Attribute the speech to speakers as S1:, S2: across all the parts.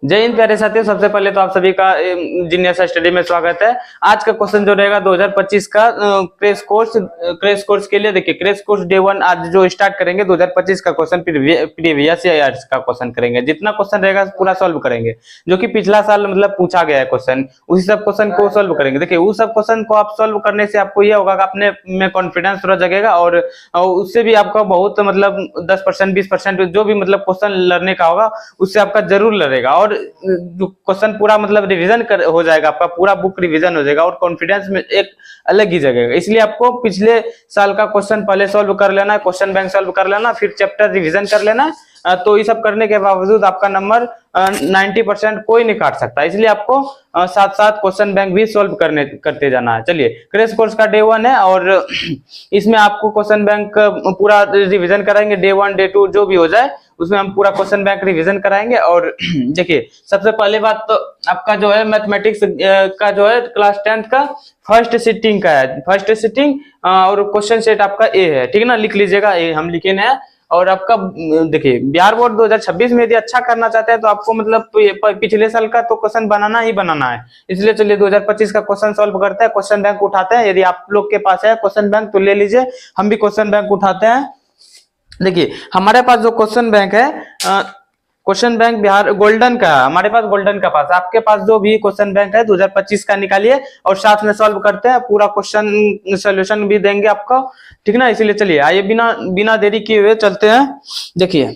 S1: जय हिंद प्यारे साथियों, सबसे पहले तो आप सभी का जीनियस स्टडी में स्वागत है। आज का क्वेश्चन जो रहेगा 2025 का क्रैश कोर्स के लिए। देखिए क्रैश कोर्स डे 1 आज जो स्टार्ट करेंगे 2025 का क्वेश्चन प्रीवियस ईयर्स का क्वेश्चन करेंगे। जितना क्वेश्चन रहेगा पूरा सॉल्व करेंगे, जो कि पिछला साल मतलब पूछा गया है क्वेश्चन, उसी सब क्वेश्चन को सॉल्व करेंगे। देखिए उस सब क्वेश्चन को आप सॉल्व करने से आपको यह होगा कि अपने में कॉन्फिडेंस थोड़ा जगेगा और उससे भी आपका बहुत मतलब 10% 20% जो भी मतलब क्वेश्चन लड़ने का होगा उससे आपका जरूर लड़ेगा। और क्वेश्चन पूरा मतलब रिवीजन हो जाएगा, आपका पूरा बुक रिवीजन हो जाएगा और कॉन्फिडेंस में एक अलग ही जगह। इसलिए आपको पिछले साल का क्वेश्चन पहले सॉल्व कर लेना है, क्वेश्चन बैंक सॉल्व कर लेना, फिर चैप्टर रिवीजन कर लेना है। तो ये सब करने के बावजूद आपका नंबर 90% कोई नहीं काट सकता। इसलिए आपको साथ साथ क्वेश्चन बैंक भी सॉल्व करते जाना है। चलिए क्रैश कोर्स का डे 1 है और इसमें आपको क्वेश्चन बैंक पूरा रिवीजन कराएंगे। डे 1 डे 2 जो भी हो जाए उसमें हम पूरा क्वेश्चन बैंक रिवीजन कराएंगे। और देखिए सबसे पहले बात तो आपका जो है मैथमेटिक्स का जो है क्लास 10th का फर्स्ट सिटिंग का है, फर्स्ट सिटिंग और क्वेश्चन सेट आपका ए है, ठीक है ना। लिख लीजिएगा, ए हम लिखे हैं। और आपका देखिए बिहार बोर्ड 2026 में यदि अच्छा करना चाहते हैं तो आपको मतलब पिछले साल का तो क्वेश्चन बनाना ही बनाना है। इसलिए चलिए 2025 का क्वेश्चन सॉल्व करते हैं, क्वेश्चन बैंक उठाते हैं। यदि आप लोग के पास है क्वेश्चन बैंक तो ले लीजिए, हम भी क्वेश्चन बैंक उठाते हैं। देखिए हमारे पास जो क्वेश्चन बैंक है, क्वेश्चन बैंक बिहार गोल्डन का, हमारे पास गोल्डन का पास, आपके पास जो भी क्वेश्चन बैंक है 2025 का निकालिए और साथ में सॉल्व करते हैं। पूरा क्वेश्चन सॉल्यूशन भी देंगे आपको, ठीक ना। इसीलिए चलिए आइए बिना देरी किए हुए चलते हैं। देखिए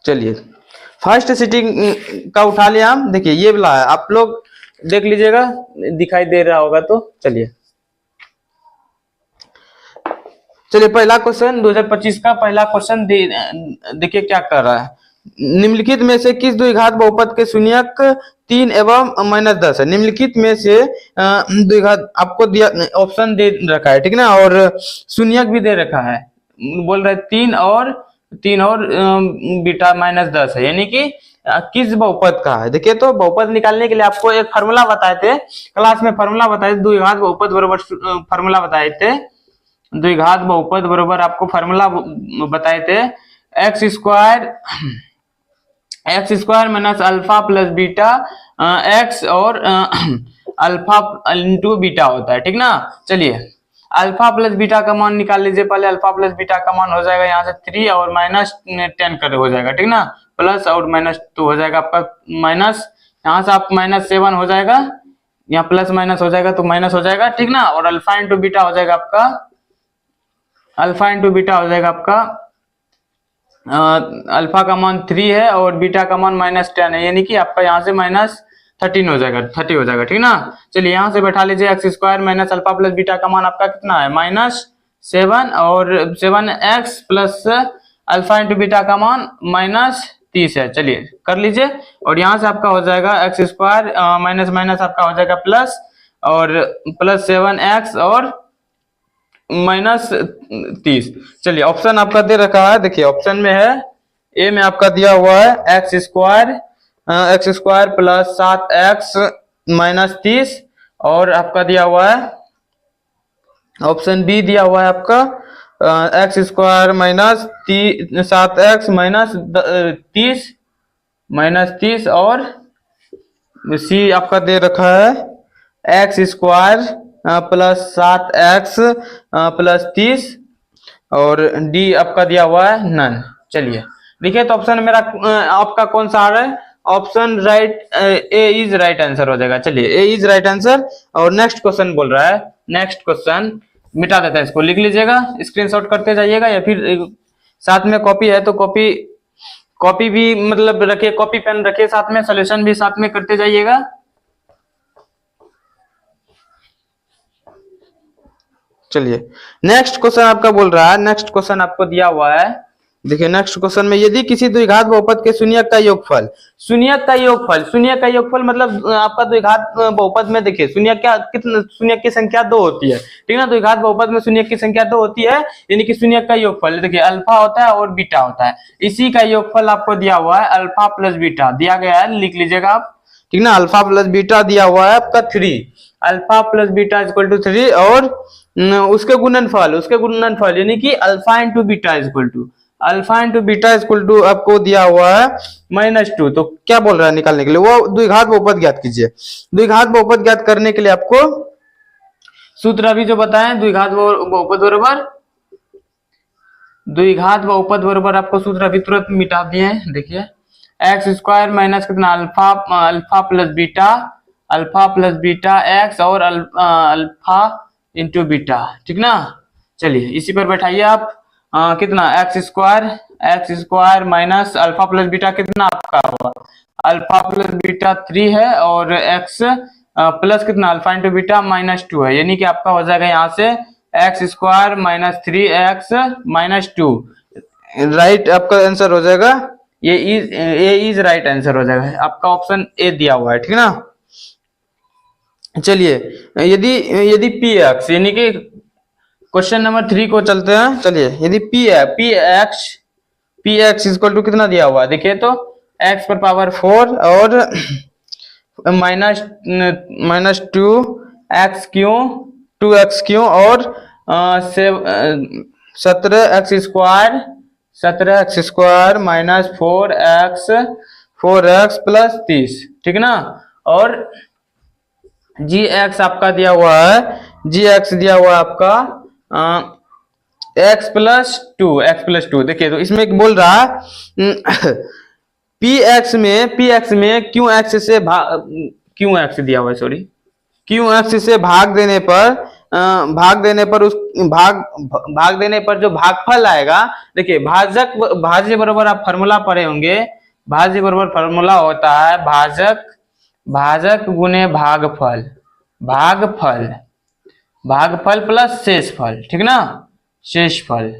S1: चलिए फर्स्ट सिटिंग का उठा लिया हम। देखिए ये वाला है, आप लोग देख लीजिएगा, दिखाई दे रहा होगा तो चलिए पहला क्वेश्चन 2025 का पहला क्वेश्चन देखिए क्या कर रहा है। निम्नलिखित में से किस द्विघात बहुपद के शून्यक 3 एवं -10 है। निम्नलिखित में से द्विघात आपको दिया ऑप्शन दे रखा है, ठीक ना, और शून्यक भी दे रखा है। बोल रहे 3 और बीटा -10 है, यानी कि किस बहुपद का है। देखिए तो बहुपद निकालने के लिए आपको एक फार्मूला बताए थे क्लास में, फार्मूला बताए थे द्विघात बहुपद बराबर फार्मूला बताए थे। द्विघात बहुपद बराबर आपको फार्मूला बताए थे x square minus alpha plus beta x और अल्फा इंटू बीटा होता है, ठीक ना। चलिए अल्फा प्लस बीटा का मान निकाल लीजिए। पहले अल्फा प्लस बीटा का मान हो जाएगा यहाँ से 3 और -10 कर हो जाएगा, ठीक ना। प्लस और -2 हो जाएगा आपका माइनस, यहाँ से आप -7 हो जाएगा, यहाँ प्लस माइनस हो जाएगा तो माइनस हो जाएगा, ठीक ना। और अल्फा इंटू बीटा हो जाएगा आपका, अल्फा इंटू बीटा हो जाएगा आपका अल्फा का मान 3 है और बीटा का मान -10 है, यानी कि आपका यहाँ से -13 हो जाएगा, 30 हो जाएगा, ठीक ना। चलिए यहाँ से बैठा लीजिए x square minus alpha plus beta का मान आपका कितना है -7 और 7x plus alpha into beta का मान -30 है। चलिए कर लीजिए और यहाँ से आपका हो जाएगा एक्स स्क्वायर माइनस माइनस आपका हो जाएगा प्लस और प्लस 7x और -30। चलिए ऑप्शन आपका दे रखा है, देखिए ऑप्शन में है ए में आपका दिया हुआ है एक्स स्क्वायर प्लस 7x -30 और आपका दिया हुआ है ऑप्शन बी दिया हुआ है आपका एक्स स्क्वायर माइनस 7x -30 और सी आपका दे रखा है x square plus 7x plus 30 और डी आपका दिया हुआ है नन। चलिए देखिए तो ऑप्शन मेरा आपका कौन सा आ रहा है, option right, A is right answer हो जाएगा। चलिए ए इज राइट आंसर। और नेक्स्ट क्वेश्चन बोल रहा है, नेक्स्ट क्वेश्चन मिटा देता है, इसको लिख लीजिएगा, स्क्रीनशॉट करते जाइएगा या फिर साथ में कॉपी है तो कॉपी भी मतलब रखिए, कॉपी पेन रखिए साथ में, सोल्यूशन भी साथ में करते जाइएगा। चलिए नेक्स्ट क्वेश्चन आपका बोल रहा है, नेक्स्ट क्वेश्चन आपको दिया हुआ है। देखिए नेक्स्ट क्वेश्चन में यदि किसी द्विघात बहुपद के शून्यक का योगफल मतलब आपका द्विघात बहुपद में देखिए शून्यक की संख्या 2 होती है, ठीक ना। द्विघात बहुपद में शून्यक की संख्या 2 होती है, यानी कि शून्यक का योगफल देखिए अल्फा होता है और बीटा होता है, इसी का योगफल आपको दिया हुआ है अल्फा प्लस बीटा दिया गया है, लिख लीजिएगा आप, ठीक ना। अल्फा प्लस बीटा दिया हुआ है आपका 3, alpha plus beta equal to 3 और उसके गुणनफल यानी कि alpha into beta equal to alpha into beta equal to आपको दिया हुआ है -2। तो क्या बोल रहा है निकालने के लिए, वो द्विघात बहुपद ज्ञात कीजिए। द्विघात बहुपद ज्ञात करने के लिए आपको सूत्र अभी जो बताएं, द्विघात बहुपद बराबर आपको सूत्र अभी तुरंत मिटा दिए हैं। देखिए एक्स स्क्वायर माइनस कितना अल्फा प्लस बीटा एक्स और अल्फा इंटू बीटा, ठीक ना। चलिए इसी पर बैठाइए आप। कितना x square minus alpha plus beta कितना आपका हुआ, अल्फा प्लस बीटा 3 है और एक्स प्लस कितना अल्फा इंटू बीटा -2 है, यानी कि आपका हो जाएगा यहाँ से x square minus 3x -2। Right आपका आंसर हो जाएगा, ये इज राइट आंसर हो जाएगा, आपका ऑप्शन ए दिया हुआ है, ठीक ना। चलिए यदि px यानी कि क्वेश्चन नंबर 3 को चलते हैं। चलिए यदि px इक्वल टू कितना दिया हुआ है, देखिए तो x पर पावर 4 और -2x क्यों और 17x square minus 4x plus 30, ठीक ना। और gx आपका दिया हुआ है, gx दिया हुआ है आपका x प्लस 2। देखिए तो इसमें बोल रहा है px में qx से qx दिया हुआ है, सॉरी qx से भाग देने पर जो भागफल आएगा, देखिए भाज्य बराबर आप फॉर्मूला पढ़े होंगे, भाज्य बराबर फॉर्मूला होता है भाजक गुने भागफल प्लस शेषफल, ठीक ना, शेषफल।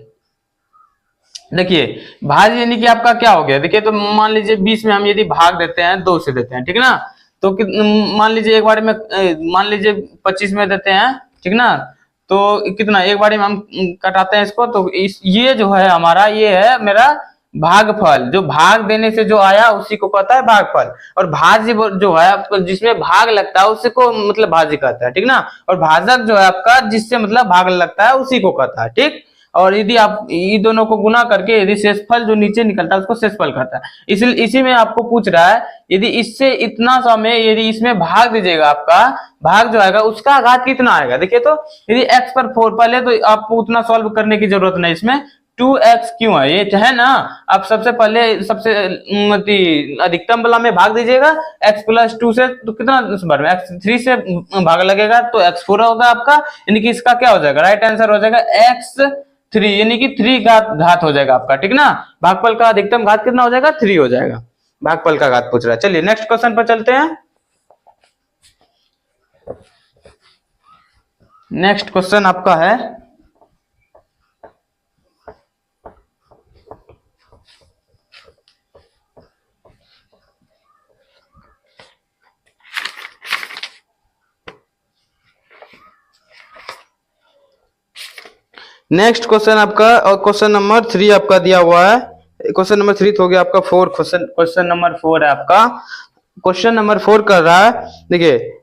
S1: देखिए भाज्य यानी कि आपका क्या हो गया, देखिए तो मान लीजिए 20 में हम यदि भाग देते हैं 2 से देते हैं, ठीक ना, तो मान लीजिए एक बार में मान लीजिए 25 में देते हैं, ठीक ना, तो कितना एक बार में हम कटाते हैं इसको, तो ये जो है हमारा, ये है मेरा भागफल, जो भाग देने से जो आया उसी को कहता है भागफल। और भाज्य जो है आपको जिसमें भाग लगता है उसी को मतलब भाज्य कहता है, ठीक ना। और भाजक जो है आपका जिससे मतलब भाग लगता है उसी को कहता है, ठीक। और यदि आप इन दोनों को गुना करके यदि शेषफल जो नीचे निकलता है उसको शेषफल कहता है। इसलिए इसी में आपको पूछ रहा है यदि इससे इतना समय यदि इसमें भाग दीजिएगा, आपका भाग जो आएगा उसका घात कितना आएगा। देखिए तो यदि x पर 4 पहले तो आपको उतना सॉल्व करने की जरूरत नहीं, इसमें 2x क्यों है, ये है ना। आप सबसे पहले सबसे अधिकतम वाला में भाग दीजिएगा x प्लस 2 से, तो कितना बार में x3 से भाग लगेगा तो x4 होगा आपका, यानी कि इसका क्या हो जाएगा, राइट आंसर हो जाएगा x3, यानी कि 3 घात हो जाएगा आपका, ठीक ना। भागफल का अधिकतम घात कितना हो जाएगा, 3 हो जाएगा, भागफल का घात पूछ रहा है। चलिए नेक्स्ट क्वेश्चन पर चलते हैं। नेक्स्ट क्वेश्चन आपका है नेक्स्ट क्वेश्चन आपका, और क्वेश्चन नंबर 3 आपका दिया हुआ है। क्वेश्चन नंबर 3 हो गया आपका 4, क्वेश्चन नंबर 4 है आपका। क्वेश्चन नंबर 4 कर रहा है, देखिए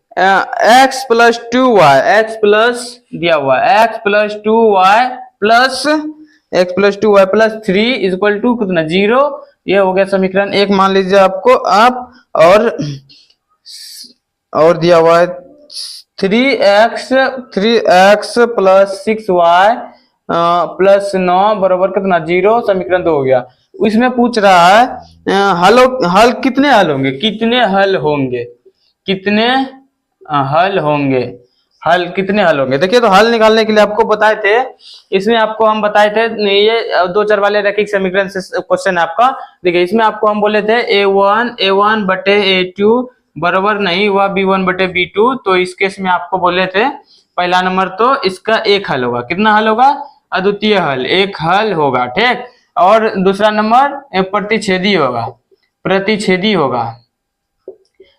S1: x plus 2y, x plus दिया हुआ है x plus 2y plus 3 equal to कितना 0। ये हो गया समीकरण 1 मान लीजिए आपको आप, और दिया हुआ है 3x प्लस 6y प्लस 9 बराबर कितना 0, समीकरण 2 हो गया। इसमें पूछ रहा है हल कितने हल होंगे। देखिए तो हल निकालने के लिए आपको बताए थे, इसमें आपको हम बताए थे, ये 2 चर वाले रैखिक समीकरण से क्वेश्चन है आपका। देखिए इसमें आपको हम बोले थे a1 बटे a2 बराबर नहीं हुआ b1 बटे b2। तो इस केस में आपको बोले थे पहला नंबर तो इसका एक हल होगा, कितना हल होगा, अद्वितीय हल, एक हल होगा, ठीक। और दूसरा नंबर प्रतिच्छेदी होगा।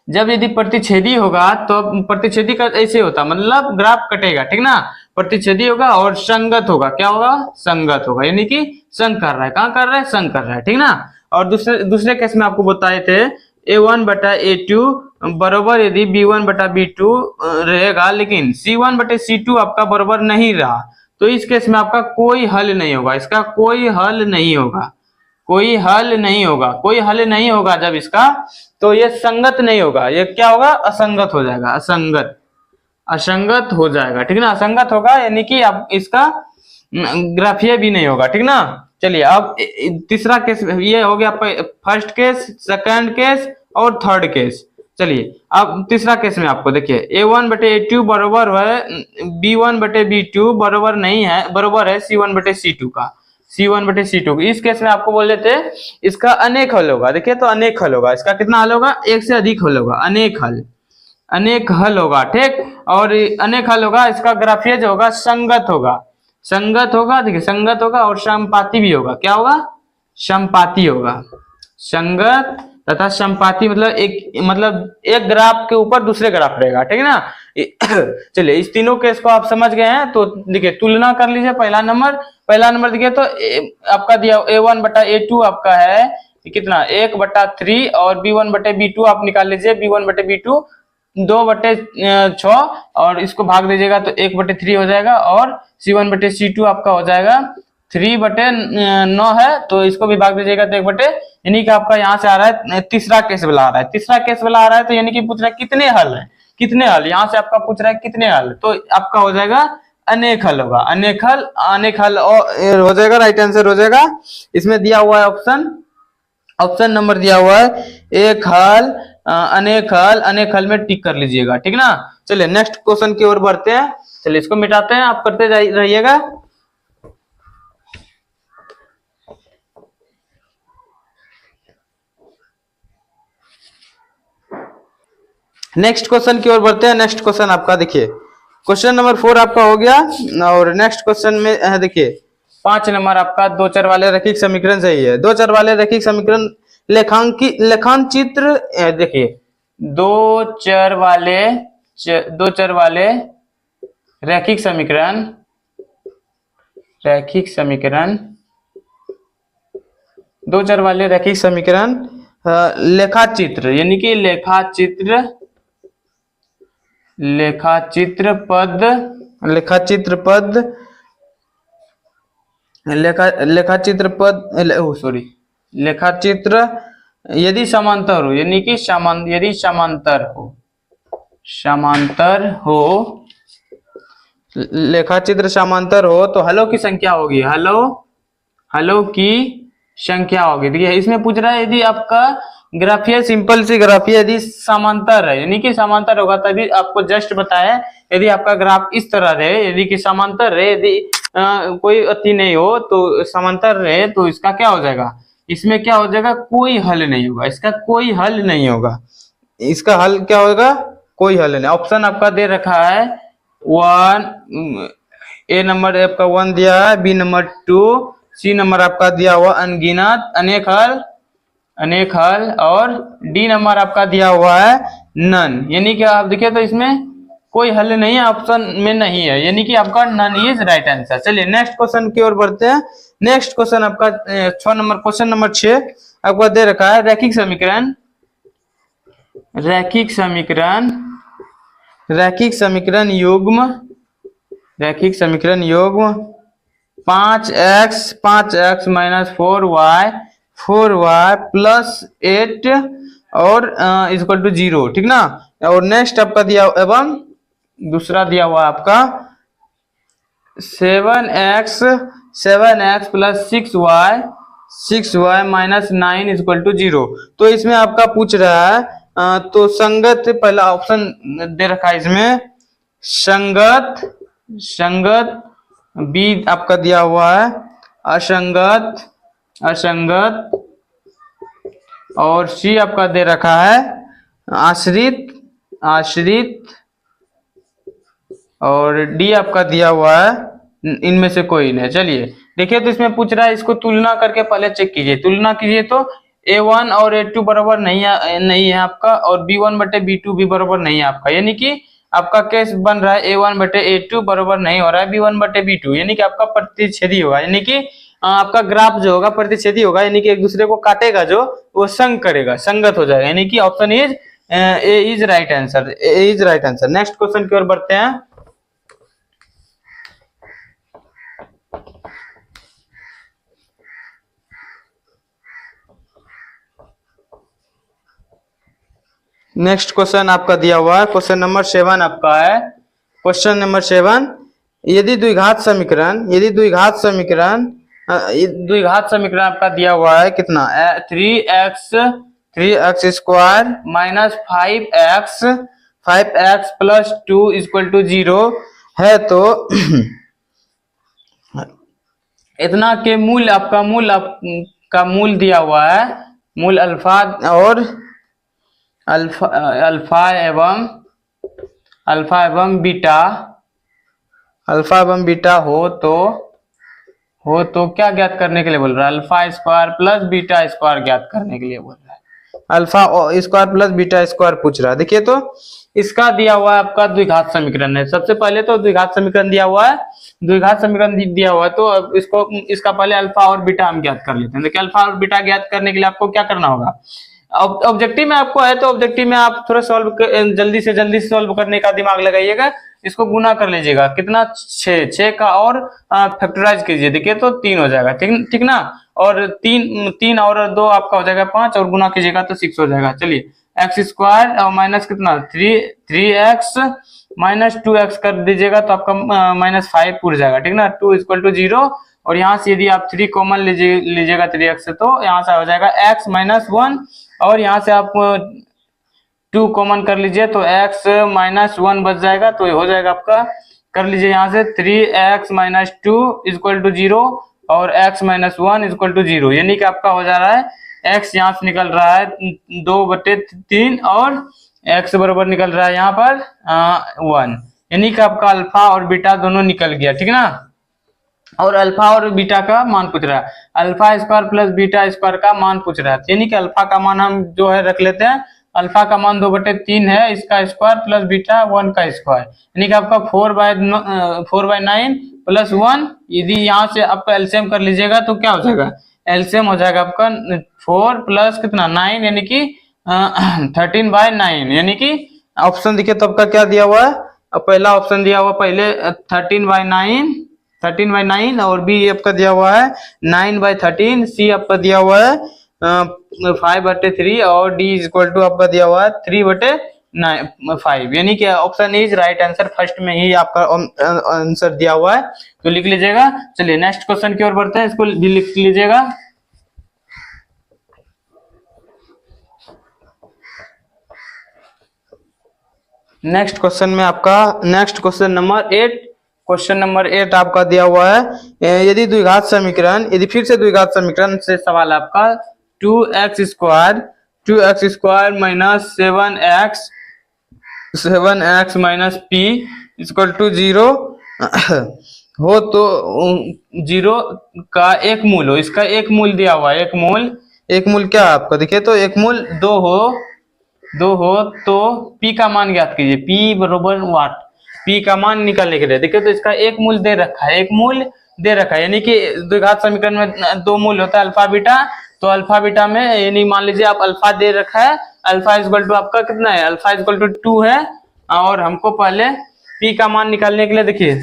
S1: जब यदि प्रतिच्छेदी होगा तो प्रतिच्छेदी का ऐसे होता मतलब ग्राफ कटेगा, ठीक ना। प्रतिच्छेदी होगा और संगत होगा, क्या होगा, संगत होगा, यानी कि संग कर रहा है, कहाँ कर रहा है, संग कर रहा है, ठीक ना। और दूसरे केस में आपको बताए थे a1 बटा a2 बराबर यदि b1 बटा b2 रहेगा, लेकिन c1 बटे c2 आपका बराबर नहीं रहा, तो इस केस में आपका कोई हल नहीं होगा, इसका कोई हल नहीं होगा, कोई हल नहीं होगा, कोई हल नहीं होगा जब इसका, तो ये संगत नहीं होगा, ये क्या होगा, असंगत हो जाएगा, असंगत, असंगत हो जाएगा, ठीक ना, असंगत होगा, यानी कि अब इसका ग्राफीय भी नहीं होगा, ठीक ना। चलिए अब तीसरा केस ये हो गया, फर्स्ट केस, सेकंड केस और थर्ड केस। चलिए अब तीसरा केस में आपको देखिए A1/A2 बराबर है B1/B2 बराबर नहीं है, बराबर है C1/C2 का, C1/C2। इस केस में आपको बोल देते इसका अनेक हल होगा, देखिए तो अनेक हल होगा, इसका कितना हल होगा, एक से अधिक हल होगा, अनेक हल, अनेक हल होगा, ठीक। और अनेक हल होगा, इसका ग्राफीय जो होगा संगत होगा, संगत होगा, देखिए संगत होगा और समपाती भी होगा, क्या होगा, समपाती होगा, संगत तथा समपाती, मतलब एक ग्राफ के ऊपर दूसरे ग्राफ रहेगा, ठीक है ना। चलिए इस तीनों केस को आप समझ गए हैं, तो देखिए तुलना कर लीजिए। पहला नंबर देखिए तो आपका दिया A1/A2 आपका है कितना, 1/3 और B1/B2 आप निकाल लीजिए, B1/B2 2/6 और इसको भाग दीजिएगा तो 1/3 हो जाएगा, और C1/C2 आपका हो जाएगा 3/9 है, तो इसको भी भाग दीजिएगा तो 1/, यानी कि आपका यहाँ से आ रहा है तीसरा केस वाला आ रहा है, तीसरा केस वाला आ रहा है, तो यानी कि पूछ रहा है कितने हल है, कितने हल, यहाँ से आपका पूछ रहा है कितने हल, तो आपका हो जाएगा अनेक हल होगा, अनेक हल, अनेक हल हो जाएगा, राइट आंसर हो जाएगा। इसमें दिया हुआ है ऑप्शन, ऑप्शन नंबर दिया हुआ है एक हल, अनेक हल, अनेक हल में टिक कर लीजिएगा, ठीक ना। चलिए नेक्स्ट क्वेश्चन की ओर बढ़ते हैं, चलिए इसको मिटाते हैं, आप करते रहिएगा। नेक्स्ट क्वेश्चन की ओर बढ़ते हैं। नेक्स्ट क्वेश्चन आपका देखिए क्वेश्चन नंबर 4 आपका हो गया, और नेक्स्ट क्वेश्चन में देखिए 5 नंबर आपका दो चर वाले रैखिक समीकरण सही है। दो चर वाले रैखिक समीकरण लेखांचित्र देखिए दो चर वाले रैखिक समीकरण, रैखिक समीकरण, दो चर वाले रैखिक समीकरण लेखाचित्र, यानी कि लेखाचित्र पद, लेखाचित्र पद, लेखाचित्र यदि समांतर हो, यानी कि यदि समांतर हो, लेखाचित्र समांतर हो तो हलों की संख्या होगी, हलों की संख्या होगी। देखिए इसमें पूछ रहा है यदि आपका ग्राफीय, सिंपल सी ग्राफीय यदि समांतर है, यानी कि समांतर होगा, तभी आपको जस्ट बताया यदि आपका ग्राफ इस तरह रहे, यदि कि समांतर रहे, यदि कोई अति नहीं हो तो समांतर रहे, तो इसका क्या हो जाएगा, इसमें क्या हो जाएगा, कोई हल नहीं होगा, इसका कोई हल नहीं होगा, इसका हल क्या होगा, कोई हल नहीं। ऑप्शन आपका दे रखा है 1, ए नंबर आपका 1 दिया है, बी नंबर 2, सी नंबर आपका दिया हुआ अनगिनत, अनेक हल, और डी नंबर आपका दिया हुआ है नन, यानी कि आप देखिए तो इसमें कोई हल नहीं है, ऑप्शन में नहीं है, यानी कि आपका नन इज राइट आंसर। चलिए नेक्स्ट क्वेश्चन की ओर बढ़ते हैं। नेक्स्ट क्वेश्चन आपका 6 नंबर, क्वेश्चन नंबर 6 आपका दे रखा है रैखिक समीकरण, रैखिक समीकरण युग्म, रैखिक समीकरण युग्म 5x माइनस 4y प्लस 8 और इक्वल टू 0, ठीक ना। और नेक्स्ट आपका दिया, एवं दूसरा दिया हुआ आपका 7x plus 6y minus 9 equal to 0। तो इसमें आपका पूछ रहा है तो संगत, पहला ऑप्शन दे रखा है इसमें संगत, बी आपका दिया हुआ है असंगत, और सी आपका दे रखा है आश्रित, और डी आपका दिया हुआ है इनमें से कोई नहीं। चलिए देखिए तो इसमें पूछ रहा है, इसको तुलना करके पहले चेक कीजिए, तुलना कीजिए तो A1 और A2 बराबर नहीं है आपका, और B1/B2 भी बराबर नहीं है आपका, यानी कि आपका केस बन रहा है A1/A2 बराबर नहीं हो रहा है B1/B2, यानी कि आपका प्रतिच्छेदी होगा, यानी कि आपका ग्राफ जो होगा प्रतिच्छेदी होगा, यानी कि एक दूसरे को काटेगा, जो वो संग करेगा, संगत हो जाएगा, यानी कि option is a is right answer. Next question की ओर बढ़ते हैं। नेक्स्ट क्वेश्चन आपका दिया हुआ है, क्वेश्चन नंबर 7 आपका है। क्वेश्चन नंबर 7, यदि द्विघात समीकरण द्विघात समीकरण आपका दिया हुआ है कितना, 3x square minus 5x plus 2 equal to 0 है, तो इतना के मूल आपका मूल दिया हुआ है, मूल अल्फा और अल्फा एवं बीटा हो तो क्या ज्ञात करने के लिए बोल रहा है, alpha square plus beta square ज्ञात करने के लिए बोल रहा है। Alpha square plus beta square पूछ रहा है। देखिए तो इसका दिया हुआ है आपका द्विघात समीकरण है। सबसे पहले तो द्विघात समीकरण दिया हुआ है, तो अब इसका पहले अल्फा और बीटा हम ज्ञात कर लेते हैं। देखिए अल्फा और बीटा ज्ञात करने के लिए आपको क्या करना होगा, ऑब्जेक्टिव में आपको है तो ऑब्जेक्टिव में आप थोड़ा जल्दी से सॉल्व करने का दिमाग लगाइएगा। इसको गुना कर लीजिएगा, कितना 6 का और फैक्टराइज कीजिए। देखिए तो 3 हो जाएगा, ठीक ना, और 3 और 2 आपका हो जाएगा 5 और गुना कीजिएगा तो 6 हो जाएगा। चलिए एक्स स्क्वायर और माइनस कितना 3x माइनस 2x कर दीजिएगा तो आपका -5 पूरा जाएगा, ठीक ना। 2 इक्वल टू 0 और यहाँ से यदि आप 3 कॉमन लीजिएगा 3x से तो यहाँ से हो जाएगा x माइनस 1 और यहाँ से आप 2 कॉमन कर लीजिए तो x माइनस 1 बच जाएगा, तो ये हो जाएगा आपका, कर लीजिए यहाँ से 3x माइनस 2 इक्वल टू 0 और x माइनस 1 इक्वल टू 0, यानी कि आपका हो जा रहा है x यहाँ से निकल रहा है 2/3 और x बराबर निकल रहा है यहाँ पर 1, यानी कि आपका अल्फा और बीटा दोनों निकल गया, ठीक ना। और अल्फा और बीटा का मान पूछ रहा है, alpha square plus beta square का मान पूछ रहा है, यानी कि अल्फा का मान हम जो है रख लेते हैं, अल्फा का मान 2/3 है, इसका स्क्वायर प्लस बीटा 1 का स्क्वायर, यानी कि आपका 4/9 प्लस 1। यदि यहाँ से आपका एलसीएम कर लीजिएगा तो क्या हो जाएगा, एलसीएम हो जाएगा आपका 4 प्लस कितना 9 यानी कि 13/9, यानी कि ऑप्शन देखिए तो आपका क्या दिया हुआ है, पहला ऑप्शन दिया हुआ पहले 13/9 और बी आपका दिया हुआ है 9/13, सी आपका दिया हुआ है 5/3 और डी इक्वल टू आपका दिया हुआ है 3/5, यानी कि option is right answer, first में ही आपका आंसर दिया हुआ है, तो लिख लीजिएगा। चलिए नेक्स्ट क्वेश्चन की ओर बढ़ते हैं, इसको भी लिख लीजिएगा। नेक्स्ट क्वेश्चन में आपका नेक्स्ट क्वेश्चन नंबर 8 आपका दिया हुआ है, यदि फिर से द्विघात समीकरण से सवाल आपका 2x square minus 7x minus p equal to 0 हो तो 0 का एक मूल हो, इसका एक मूल दिया हुआ है, एक मूल क्या आपका देखिए तो एक मूल 2 हो तो p का मान ज्ञात कीजिए, p बरोबर वाट, p का मान निकालने के लिए देखिए तो इसका एक मूल दे रखा है, यानी कि द्विघात समीकरण में 2 मूल होता है अल्फा बीटा, तो अल्फा बीटा में यानी मान लीजिए आप अल्फा दे रखा है, अल्फा इक्वल टू आपका कितना है, अल्फा इक्वल टू 2 है, और हमको पहले p का मान निकालने के लिए देखिए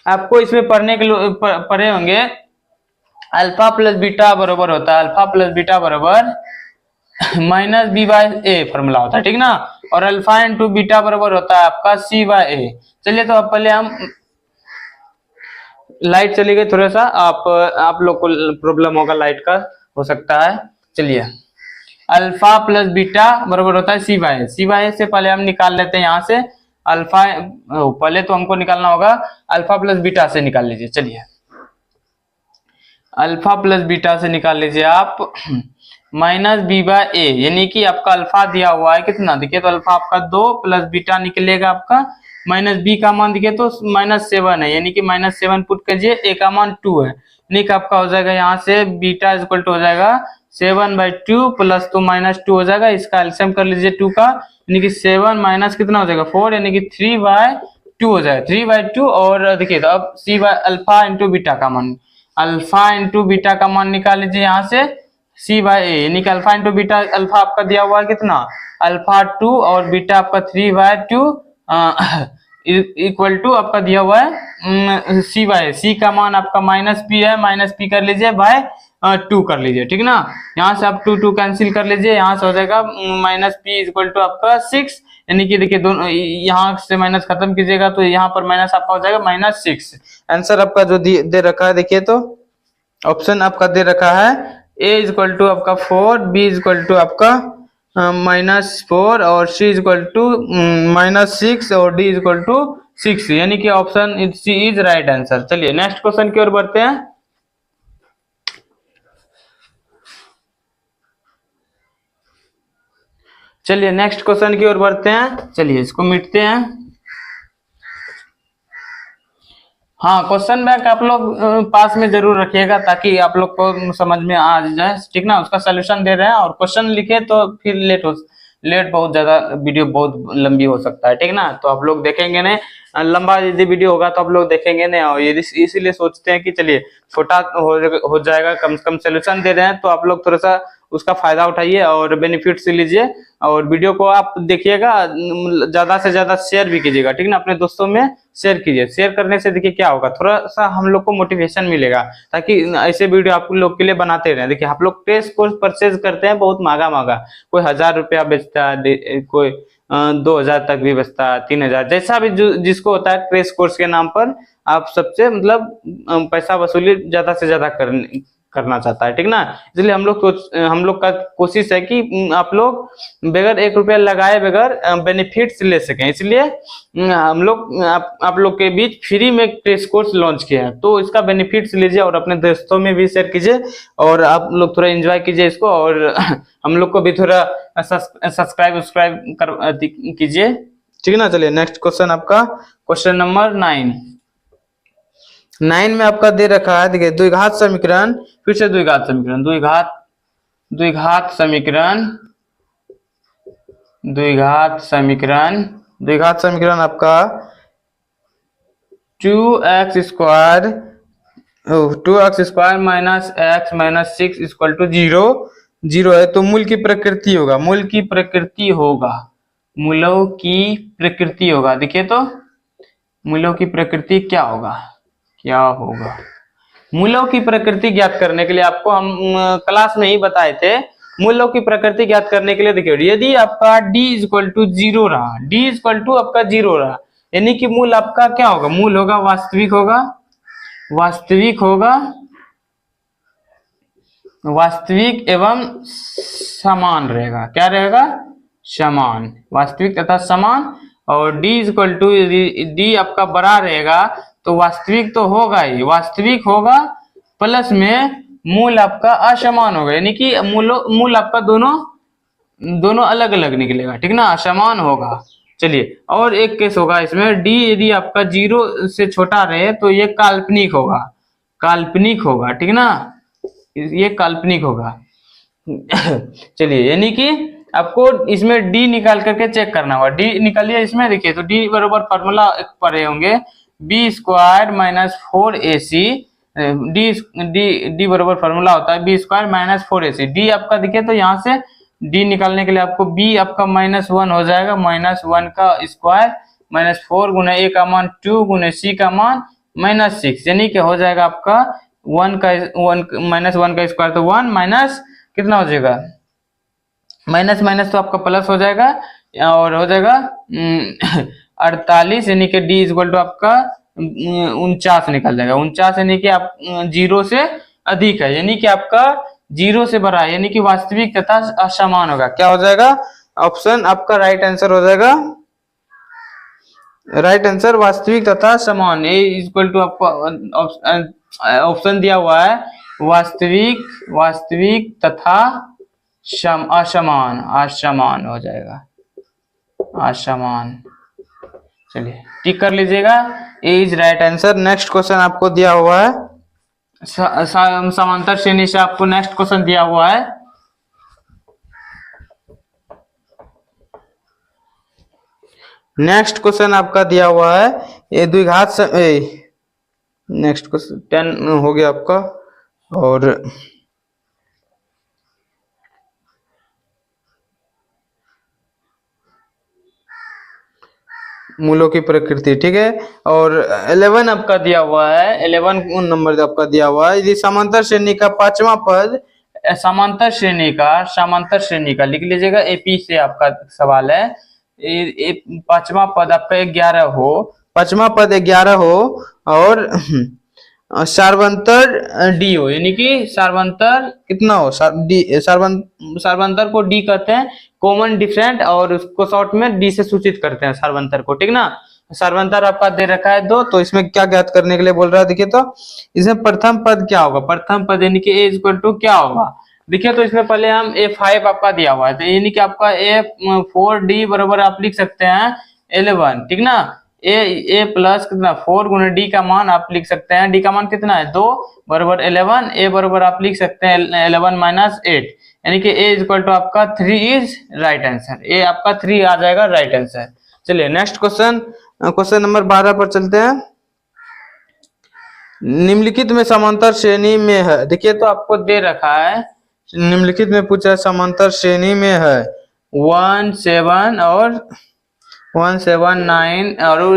S1: आपको इसमें पढ़े होंगे अल्फा प्लस बीटा बराबर होता है, अल्फा प्लस बीटा बराबर माइनस b/a फॉर्मूला होता है, ठीक ना, और अल्फा इंटू बीटा बराबर होता है आपका c/a। चलिए तो अब पहले हम, लाइट चली गई थोड़ा सा, आप लोग को प्रॉब्लम होगा लाइट का, हो सकता है। चलिए अल्फा प्लस बीटा बराबर होता है c/a से पहले हम निकाल लेते हैं यहाँ से अल्फा, पहले तो हमको निकालना होगा अल्फा प्लस बीटा से निकाल लीजिए। चलिए अल्फा प्लस बीटा से निकाल लीजिए आप माइनस b/a, यानी कि आपका अल्फा दिया हुआ है कितना, देखिए तो अल्फा आपका 2 प्लस बीटा निकलेगा आपका माइनस b का मान देखिए तो -7 है, यानी कि -7 पुट कीजिए, a का मान 2 है, यानी कि आपका हो जाएगा यहाँ से बीटा इक्वल टू हो जाएगा 7/2 प्लस तो -2 हो जाएगा, इसका एलसीएम कर लीजिए 2 का, यानी कि 7 माइनस कितना हो जाएगा 4, यानी कि 3/2 हो जाएगा, 3/2। और देखिए तो अब अल्फा इंटू बीटा का मान, अल्फा इंटू बीटा का मान निकाल लीजिए यहाँ से c/a, यानी कि अल्फा इंटू बीटा, अल्फा आपका दिया हुआ है कितना अल्फा 2 और बीटा आपका 3/2 इक्वल टू आपका दिया हुआ है c/a, c का मान आपका -p है, -p कर लीजिए बाय टू कर लीजिए, ठीक ना। यहाँ से आप टू टू कैंसिल कर लीजिए, यहाँ से हो जाएगा माइनस पी इक्वल टू आपका 6, यानी कि देखिए दोनों यहाँ से माइनस खत्म कीजिएगा तो यहाँ पर माइनस आपका हो जाएगा -6। आंसर आपका जो दे रखा है देखिए, तो ऑप्शन आपका दे रखा है ए इक्वल टू आपका 4, बी इक्वल टू आपका -4 और सी इक्वल टू -6 और डी इक्वल टू 6, यानी कि option C is right answer. चलिए नेक्स्ट क्वेश्चन की ओर बढ़ते हैं। चलिए नेक्स्ट क्वेश्चन की ओर बढ़ते हैं। चलिए इसको मिटते हैं। हाँ, क्वेश्चन बैंक आप लोग पास में जरूर रखिएगा ताकि आप लोग को समझ में आ जाए, ठीक ना। उसका सोल्यूशन दे रहे हैं और क्वेश्चन लिखे तो फिर लेट बहुत ज्यादा वीडियो बहुत लंबी हो सकता है, ठीक ना। तो आप लोग देखेंगे नहीं, लंबा यदि वीडियो होगा तो आप लोग देखेंगे नहीं, और ये इसीलिए सोचते हैं कि चलिए छोटा हो जाएगा, कम से कम सोल्यूशन दे रहे हैं तो आप लोग थोड़ा सा उसका फायदा उठाइए और बेनिफिट से लीजिए। और वीडियो को आप देखिएगा, ज्यादा से ज्यादा शेयर भी कीजिएगा, ठीक ना। अपने दोस्तों में शेयर कीजिए। शेयर करने से देखिए क्या होगा, थोड़ा सा हम लोग को मोटिवेशन मिलेगा, ताकि ऐसे वीडियो आप लोग के लिए बनाते रहे। देखिए आप लोग टेस्ट कोर्स परचेज करते हैं बहुत महंगा, कोई 1000 रुपया बेचता है, कोई 2000 तक भी बेचता है, 3000, जैसा भी जिसको होता है। क्रेश कोर्स के नाम पर आप सबसे मतलब पैसा वसूली ज्यादा से ज्यादा करना चाहता है, ठीक ना। इसलिए हम लोग का कोशिश है कि आप लोग बगैर 1 रुपया लगाए बगैर बेनिफिट्स ले सकें। इसलिए हम लोग आप लोग के बीच फ्री में क्रेश कोर्स लॉन्च किया है, तो इसका बेनिफिट्स लीजिए और अपने दोस्तों में भी शेयर कीजिए और आप लोग थोड़ा एंजॉय कीजिए इसको, और हम लोग को भी थोड़ा सब्सक्राइब कीजिए, ठीक है ना। चलिए नेक्स्ट क्वेश्चन आपका क्वेश्चन नंबर 9 में आपका दे रखा है, देखिए द्विघात समीकरण, फिर से द्विघात समीकरण, द्विघात समीकरण आपका 2x square minus x minus 6 equal to 0 है। तो मूल की प्रकृति होगा, देखिए तो मूलों की प्रकृति क्या होगा। मूलों की प्रकृति ज्ञात करने के लिए आपको हम क्लास में ही बताए थे। मूलों की प्रकृति ज्ञात करने के लिए देखिए, यदि आपका d इक्वल टू 0 रहा, d इक्वल टू आपका 0 रहा, यानी कि मूल आपका क्या होगा, मूल होगा वास्तविक एवं समान रहेगा। क्या रहेगा, समान, वास्तविक तथा समान। और d इक्वल टू d आपका बड़ा रहेगा तो वास्तविक तो होगा ही, वास्तविक होगा प्लस में मूल आपका असमान होगा, यानी कि मूल आपका दोनों अलग अलग निकलेगा, ठीक ना, असमान होगा। चलिए और एक केस होगा इसमें, d यदि आपका 0 से छोटा रहे तो ये काल्पनिक होगा, ठीक ना, ये काल्पनिक होगा। चलिए यानी कि आपको इसमें d निकाल करके चेक करना होगा। d निकालिए इसमें, देखिए तो d बराबर फॉर्मूला पढ़े होंगे, B square minus 4ac, D बराबर फॉर्मूला होता है B square minus 4ac। D आपका देखिए तो यहाँ से डी निकालने के लिए आपको बी आपका -1 हो जाएगा, -1 का स्क्वायर -4 गुना a का मान 2 गुना c का मान -6, यानी कि हो जाएगा आपका 1 का स्क्वायर तो 1 माइनस कितना हो जाएगा, माइनस तो आपका प्लस हो जाएगा और हो जाएगा 48, यानी कि d इक्वल टू आपका 49 निकल जाएगा। 49 यानी कि आप 0 से अधिक है, यानी कि आपका 0 से बड़ा है, यानी कि वास्तविक तथा असमान होगा। क्या हो जाएगा, ऑप्शन आपका राइट आंसर हो जाएगा, राइट आंसर वास्तविक तथा समान। ए इक्वल टू आपको ऑप्शन दिया हुआ है वास्तविक तथा असमान हो जाएगा, असमान। चलिए टिक कर लीजिएगा, A is right answer. Next question आपको दिया हुआ है समांतर श्रेणी से, आपको नेक्स्ट क्वेश्चन दिया हुआ है। नेक्स्ट क्वेश्चन आपका दिया हुआ है ये द्विघात नेक्स्ट क्वेश्चन 10 हो गया आपका, और मूलों की प्रकृति, ठीक है। और 11 आपका दिया हुआ है, 11 नंबर आपका दिया हुआ है, यदि समांतर श्रेणी का पांचवा पद, समांतर श्रेणी का लिख लीजिएगा, एपी से आपका सवाल है। पांचवा पद आपका 11 हो, पांचवा पद 11 हो और सार्वंतर डी हो, यानी कि सार्वंतर कितना हो, सार्वंतर को डी कहते हैं, कॉमन डिफरेंट, और उसको शॉर्ट में डी से सूचित करते हैं सार्वंतर को, ठीक ना। सार्वंतर आपका दे रखा है 2, तो इसमें क्या ज्ञात करने के लिए बोल रहा है, देखिए तो इसमें प्रथम पद क्या होगा, प्रथम पद यानी कि ए इक्वल टू क्या होगा, देखिए तो इसमें पहले हम A5 आपका दिया हुआ है, तो यानी कि आपका A4D बराबर आप लिख सकते हैं 11, ठीक ना। ए प्लस कितना 4 गुना डी का मान आप लिख सकते हैं, डी का मान कितना है 2 बराबर 11, ए बराबर आप लिख सकते हैं 11 माइनस 8, यानी कि ए इक्वल टू आपका 3 इज राइट आंसर, ए आपका 3 आ जाएगा राइट आंसर। चलिए नेक्स्ट क्वेश्चन, क्वेश्चन नंबर 12 पर चलते हैं। निम्नलिखित में समांतर श्रेणी में है, देखिए तो आपको दे रखा है, निम्नलिखित में पूछा समांतर श्रेणी में है 1 7 और 1 7 9 और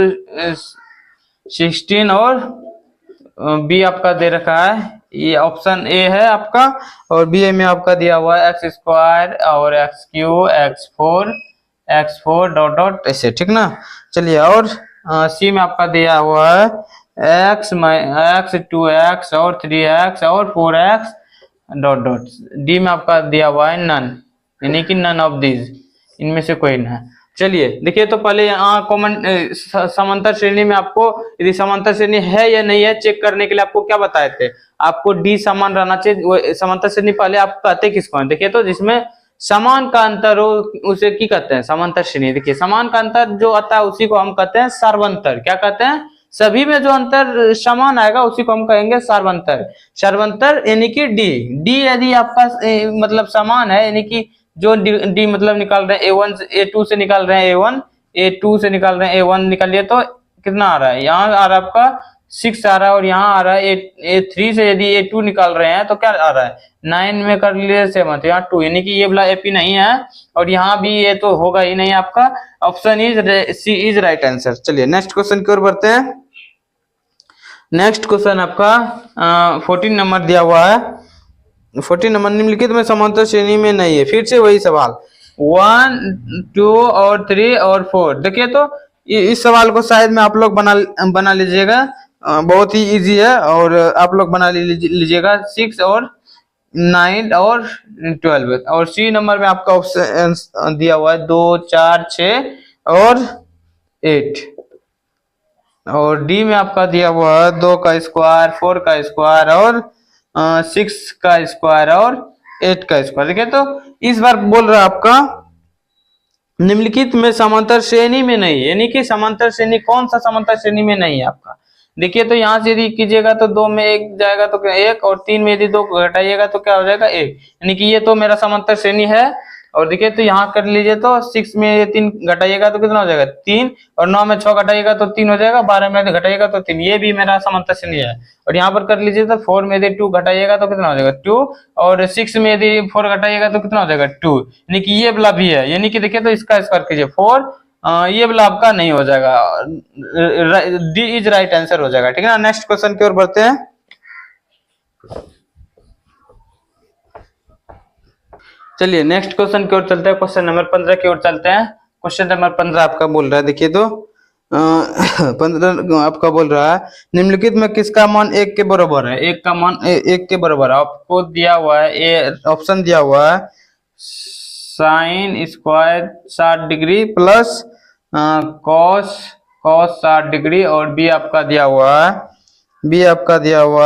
S1: 16 और बी आपका दे रखा है, ये ऑप्शन ए है आपका, और बी में आपका दिया हुआ है एक्स स्क्वायर और x Q x four dot dot ऐसे, ठीक ना। चलिए और सी में आपका दिया हुआ है एक्स 2x और 3x और 4x डॉट डॉट, डी में आपका दिया हुआ है नन, यानी कि नन ऑफ दीज, इनमें से कोई ना। चलिए देखिए तो पहले यहाँ कॉमन समांतर श्रेणी में आपको यदि समांतर श्रेणी है या नहीं है चेक करने के लिए आपको क्या बताए थे, आपको डी समान रहना चाहिए। समांतर श्रेणी पहले आप कहते किसको हैं, देखिए तो जिसमें समान का अंतर हो उसे की कहते हैं समांतर श्रेणी। देखिए समान का अंतर जो आता है उसी को हम कहते हैं सार्वंतर, क्या कहते हैं, सभी में जो अंतर समान आएगा उसी को हम कहेंगे सार्वंतर। सार्वंतर यानी कि डी यदि आपका मतलब समान है, यानी कि जो डी मतलब निकाल रहे हैं A1 A2 से निकाल रहे हैं A1, A2 से निकाल रहे हैं A1 निकालिए तो कितना आ रहा है, यहाँ आ रहा है आपका 6 आ रहा है, और यहाँ आ रहा है A3 से यदि A2 निकाल रहे हैं तो क्या आ रहा है 9 में कर लीजिए 7, तो यहाँ 2, यानी कि ये वाला एपी नहीं है, और यहाँ भी ये तो होगा ही नहीं आपका, option C is right answer. चलिए नेक्स्ट क्वेश्चन की ओर बढ़ते हैं। नेक्स्ट क्वेश्चन आपका 14 नंबर दिया हुआ है, 14 नंबर, निम्नलिखित में समांतर श्रेणी में नहीं है, फिर से वही सवाल 1 2 और 3 और 4। देखिए तो इस सवाल को शायद में आप लोग बना लीजिएगा, बहुत ही इजी है, और आप लोग बना लीजिएगा 6 और 9 और 12, और सी नंबर में आपका ऑप्शन दिया हुआ है 2 4 6 और 8, और डी में आपका दिया हुआ है 2 का स्क्वायर 4 का स्क्वायर और 6 का स्क्वायर और 8 का स्क्वायर। देखिए तो इस बार बोल रहा है आपका निम्नलिखित में समांतर श्रेणी में नहीं है, यानी कि समांतर श्रेणी कौन सा समांतर श्रेणी में नहीं है आपका। देखिए तो यहाँ से यदि कीजिएगा तो 2 में 1 जाएगा तो 1, और 3 में यदि 2 घटाइएगा तो क्या हो जाएगा 1, यानी कि ये तो मेरा समांतर श्रेणी है। और देखिए तो यहाँ कर लीजिए तो 6 में ये 3 घटाइएगा तो कितना हो जाएगा 3, और 9 में 6 घटाइएगा तो 3 हो जाएगा, 12 में घटाइएगा तो 3, ये भी मेरा समांतर श्रेणी है। और यहाँ पर कर लीजिए तो 4 में यदि 2 घटाइएगा तो कितना हो जाएगा 2, और 6 में यदि 4 घटाइएगा तो कितना हो जाएगा 2, यानी कि ये वाला भी है, यानी कि देखिए तो इसका स्क्वायर कीजिए 4, ये वाला आपका नहीं हो जाएगा, डी इज राइट आंसर हो जाएगा, ठीक है ना। नेक्स्ट क्वेश्चन की ओर बढ़ते हैं। चलिए नेक्स्ट क्वेश्चन की ओर चलते हैं, क्वेश्चन नंबर 15 की ओर चलते हैं। क्वेश्चन नंबर 15 आपका बोल रहा है, देखिए तो 15 आपका बोल रहा है निम्नलिखित में किसका मान 1 के बराबर है, 1 का मान 1 के बराबर है। आपको दिया हुआ है ऑप्शन दिया हुआ है sine square 60 degree plus cos 60 degree, और बी आपका दिया हुआ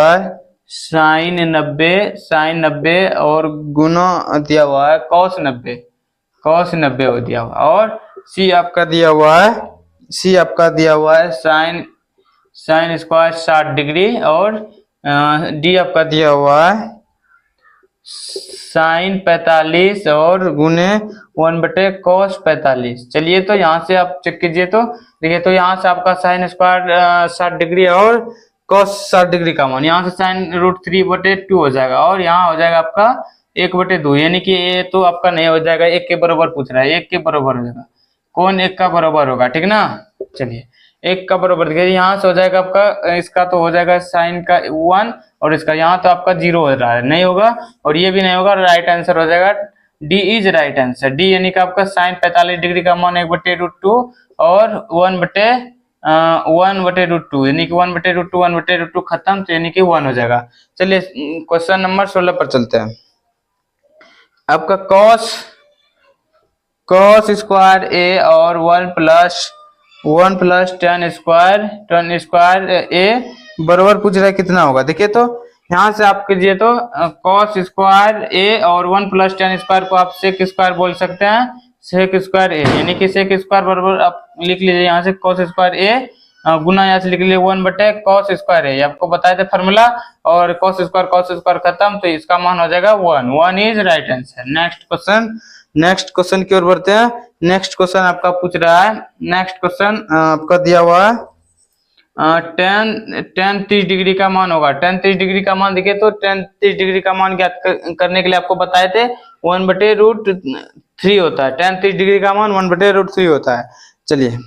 S1: है साइन 90 और गुना दिया हुआ है कॉस 90 हो दिया हुआ, और सी आपका दिया हुआ है साइन स्क्वायर 60 डिग्री, और डी आपका दिया हुआ है साइन 45 और गुने 1/cos 45। चलिए तो यहाँ से आप चेक कीजिए तो देखिए तो यहाँ से आपका साइन स्क्वायर 60 डिग्री और cos 60 डिग्री का मान यहाँ से साइन √3/2 हो जाएगा, और यहाँ हो जाएगा आपका 1/2, यानी कि ये तो आपका नहीं हो जाएगा, 1 के बराबर पूछ रहा है, 1 के बराबर हो जाएगा, कौन 1 का बराबर होगा, ठीक ना। चलिए एक का बराबर देखिए, यहाँ से हो जाएगा आपका, इसका तो हो जाएगा साइन का 1 और इसका यहाँ तो आपका 0 हो रहा है, नहीं होगा और ये भी नहीं होगा। राइट आंसर हो जाएगा D is right answer. D यानी कि आपका साइन 45 डिग्री का मान 1/√2 और 1/√2 यानी कि 1/√2 1/√2 खत्म, तो यानी कि 1 हो जाएगा। चलिए क्वेश्चन नंबर 16 पर चलते हैं। आपका cos स्क्वायर ए और 1 प्लस tan स्क्वायर ए बराबर पूछ रहा है कितना होगा। देखिए तो यहाँ से आप कीजिए तो cos स्क्वायर ए और 1 प्लस tan स्क्वायर को आप sec स्क्वायर बोल सकते हैं, sec स्क्वायर ए यानी कि sec स्क्वायर बराबर आप लिख लीजिए यहाँ से cos स्क्वायर ए गुना यहाँ से लिख लीजिए 1/cos स्क्वायर ए, आपको बताए थे फॉर्मूला, और cos स्क्वायर खत्म, तो इसका मान हो जाएगा 1 is right answer. Next question की ओर बढ़ते हैं। नेक्स्ट क्वेश्चन आपका पूछ रहा है, नेक्स्ट क्वेश्चन आपका दिया हुआ है tan 30 डिग्री का मान होगा। tan 30 डिग्री का मान देखिए तो tan 30 डिग्री का मान ज्ञात करने के लिए आपको बताए थे 1/√3 होता है। tan 30 डिग्री का मान 1/√3 होता है। चलिए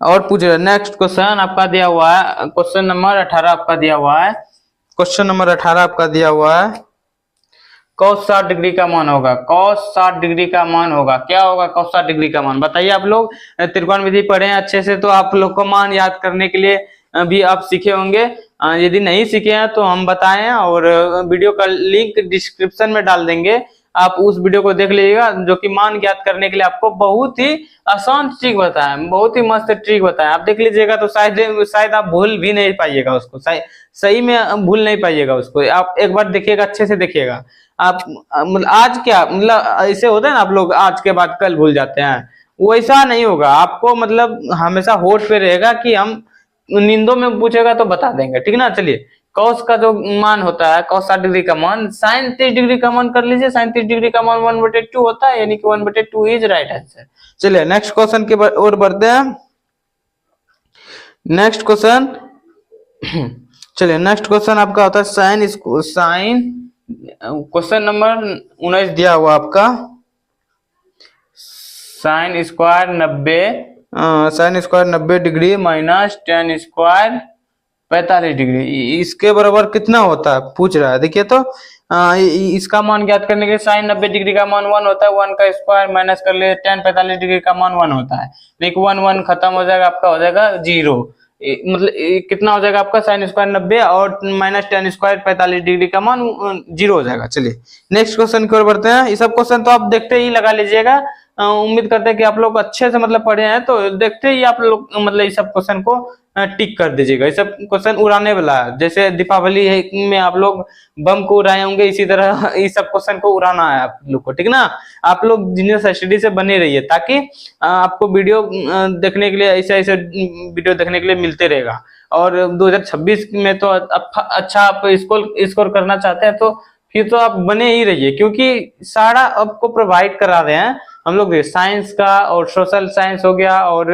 S1: और पूछ रहे नेक्स्ट क्वेश्चन आपका दिया हुआ है, क्वेश्चन नंबर 18 आपका दिया हुआ है। क्वेश्चन नंबर 18 आपका दिया हुआ है cos 60 डिग्री का मान होगा। cos 60 डिग्री का मान होगा, क्या होगा cos 60 डिग्री का मान बताइए। आप लोग त्रिकोणमिति पढ़े हैं अच्छे से, तो आप लोग को मान याद करने के लिए भी आप सीखे होंगे। यदि नहीं सीखे हैं तो हम बताएं और वीडियो का लिंक डिस्क्रिप्शन में डाल देंगे, आप उस वीडियो को देख लीजिएगा, जो कि मान ज्ञात करने के लिए आपको बहुत ही आसान ट्रिक बताया, बहुत ही मस्त ट्रिक बताया। आप देख लीजिएगा तो शायद आप भूल भी नहीं पाइएगा उसको, सही में भूल नहीं पाइएगा उसको। आप एक बार देखिएगा, अच्छे से देखिएगा। आप मतलब आज क्या मतलब ऐसे होता है ना, आप लोग आज के बाद कल भूल जाते हैं, वैसा नहीं होगा। आपको मतलब हमेशा होठ पे रहेगा कि हम नींदों में पूछेगा तो बता देंगे, ठीक ना। चलिए cos का जो मान होता है, cos 60 डिग्री का मान sin 30 डिग्री का मान कर लीजिए। sin 30 डिग्री का मान 1/2 होता है, यानी कि 1/2 इज राइट आंसर। चलिए नेक्स्ट क्वेश्चन की ओर बढ़ते हैं। नेक्स्ट क्वेश्चन चलिए नेक्स्ट क्वेश्चन आपका होता है साइन क्वेश्चन नंबर 19 दिया हुआ आपका, sine square 90 degree minus tan square 45 degree, इसके बराबर कितना होता है पूछ रहा है। देखिए तो इसका मान ज्ञात करने के लिए साइन 90 डिग्री का मान 1 होता है, 1 का स्क्वायर माइनस कर ले tan 45 डिग्री का मान 1 होता है। देखिए 1 खत्म हो जाएगा, आपका हो जाएगा 0। मतलब कितना हो जाएगा आपका साइन स्क्वायर 90 और माइनस tan स्क्वायर 45 डिग्री का मान 0 हो जाएगा। चलिए नेक्स्ट क्वेश्चन की ओर बढ़ते हैं। ये सब क्वेश्चन तो आप देखते ही लगा लीजिएगा। उम्मीद करते हैं कि आप लोग अच्छे से मतलब पढ़े हैं, तो देखते ही आप लोग मतलब इस सब क्वेश्चन को टिक कर दीजिएगा। ये सब क्वेश्चन उड़ाने वाला है, जैसे दीपावली में आप लोग बम को उड़ाए होंगे, इसी तरह इस सब क्वेश्चन को उड़ाना है आप लोग को, ठीक ना। आप लोग जीनियस स्टडी से बने रहिए, ताकि आपको वीडियो देखने के लिए ऐसे वीडियो देखने के लिए मिलते रहेगा। और 2026 में तो अच्छा आप स्कोर करना चाहते हैं, तो फिर तो आप बने ही रहिए, क्योंकि सारा आपको प्रोवाइड करा रहे हैं हम लोग। साइंस का और सोशल साइंस हो गया और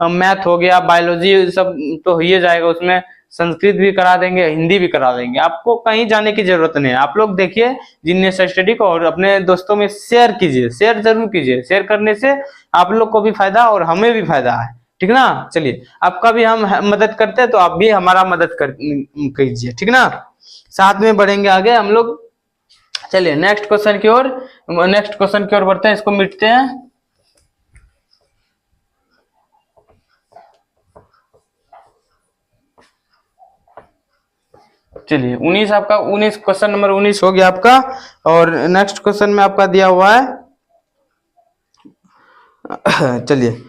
S1: मैथ हो गया, बायोलॉजी सब तो हो ही जाएगा, उसमें संस्कृत भी करा देंगे, हिंदी भी करा देंगे। आपको कहीं जाने की जरूरत नहीं है। आप लोग देखिए जीनियस स्टडी को और अपने दोस्तों में शेयर कीजिए, शेयर जरूर कीजिए। शेयर करने से आप लोग को भी फायदा और हमें भी फायदा है, ठीक ना। चलिए आपका भी हम मदद करते हैं, तो आप भी हमारा मदद कीजिए, ठीक ना। साथ में बढ़ेंगे आगे हम लोग। चलिए नेक्स्ट क्वेश्चन की ओर बढ़ते हैं, इसको मिटते हैं। चलिए 19 आपका 19 क्वेश्चन नंबर 19 हो गया आपका। और नेक्स्ट क्वेश्चन में आपका दिया हुआ है चलिए